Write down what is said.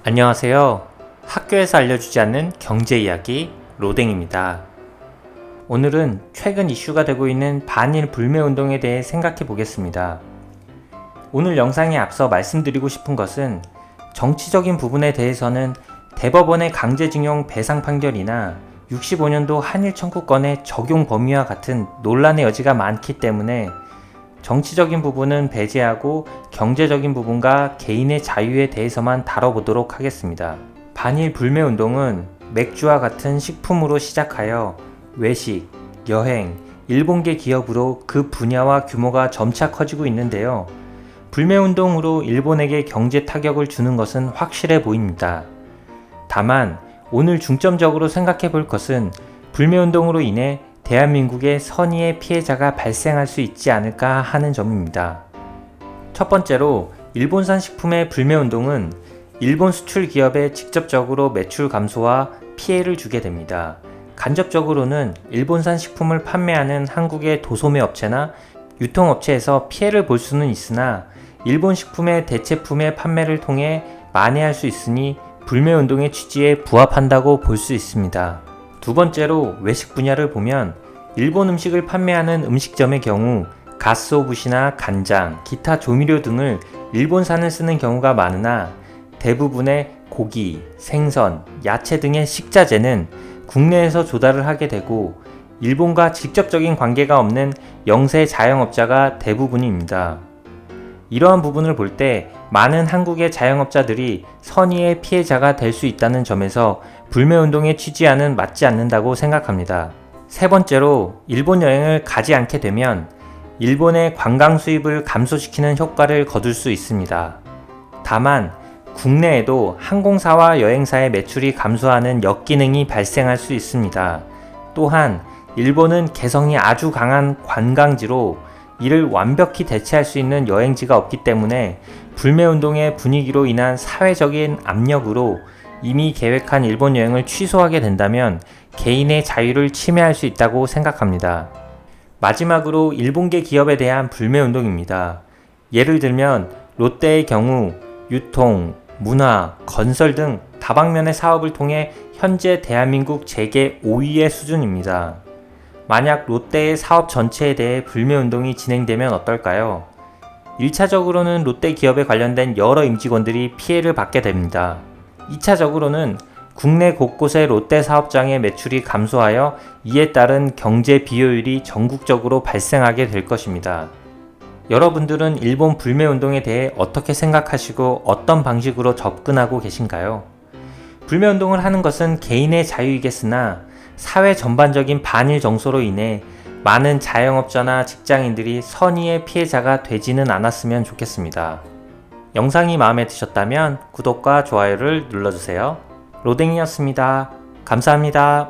안녕하세요. 학교에서 알려주지 않는 경제 이야기 로댕입니다. 오늘은 최근 이슈가 되고 있는 반일 불매운동에 대해 생각해 보겠습니다. 오늘 영상에 앞서 말씀드리고 싶은 것은 정치적인 부분에 대해서는 대법원의 강제징용 배상 판결이나 65년도 한일 청구권의 적용 범위와 같은 논란의 여지가 많기 때문에 정치적인 부분은 배제하고 경제적인 부분과 개인의 자유에 대해서만 다뤄보도록 하겠습니다. 반일 불매운동은 맥주와 같은 식품으로 시작하여 외식, 여행, 일본계 기업으로 그 분야와 규모가 점차 커지고 있는데요. 불매운동으로 일본에게 경제 타격을 주는 것은 확실해 보입니다. 다만 오늘 중점적으로 생각해 볼 것은 불매운동으로 인해 대한민국의 선의의 피해자가 발생할 수 있지 않을까 하는 점입니다. 첫 번째로 일본산 식품의 불매운동은 일본 수출 기업에 직접적으로 매출 감소와 피해를 주게 됩니다. 간접적으로는 일본산 식품을 판매하는 한국의 도소매 업체나 유통업체에서 피해를 볼 수는 있으나 일본 식품의 대체품의 판매를 통해 만회할 수 있으니 불매운동의 취지에 부합한다고 볼 수 있습니다. 두 번째로 외식 분야를 보면 일본 음식을 판매하는 음식점의 경우 가쓰오부시나 간장, 기타 조미료 등을 일본산을 쓰는 경우가 많으나 대부분의 고기, 생선, 야채 등의 식자재는 국내에서 조달을 하게 되고 일본과 직접적인 관계가 없는 영세 자영업자가 대부분입니다. 이러한 부분을 볼 때 많은 한국의 자영업자들이 선의의 피해자가 될 수 있다는 점에서 불매운동의 취지와는 맞지 않는다고 생각합니다. 세 번째로 일본 여행을 가지 않게 되면 일본의 관광 수입을 감소시키는 효과를 거둘 수 있습니다. 다만 국내에도 항공사와 여행사의 매출이 감소하는 역기능이 발생할 수 있습니다. 또한 일본은 개성이 아주 강한 관광지로 이를 완벽히 대체할 수 있는 여행지가 없기 때문에 불매운동의 분위기로 인한 사회적인 압력으로 이미 계획한 일본 여행을 취소하게 된다면 개인의 자유를 침해할 수 있다고 생각합니다. 마지막으로 일본계 기업에 대한 불매운동입니다. 예를 들면 롯데의 경우 유통, 문화, 건설 등 다방면의 사업을 통해 현재 대한민국 재계 5위의 수준입니다. 만약 롯데의 사업 전체에 대해 불매운동이 진행되면 어떨까요? 1차적으로는 롯데 기업에 관련된 여러 임직원들이 피해를 받게 됩니다. 2차적으로는 국내 곳곳의 롯데 사업장의 매출이 감소하여 이에 따른 경제 비효율이 전국적으로 발생하게 될 것입니다. 여러분들은 일본 불매운동에 대해 어떻게 생각하시고 어떤 방식으로 접근하고 계신가요? 불매운동을 하는 것은 개인의 자유이겠으나 사회 전반적인 반일 정서로 인해 많은 자영업자나 직장인들이 선의의 피해자가 되지는 않았으면 좋겠습니다. 영상이 마음에 드셨다면 구독과 좋아요를 눌러주세요. 로댕이었습니다. 감사합니다.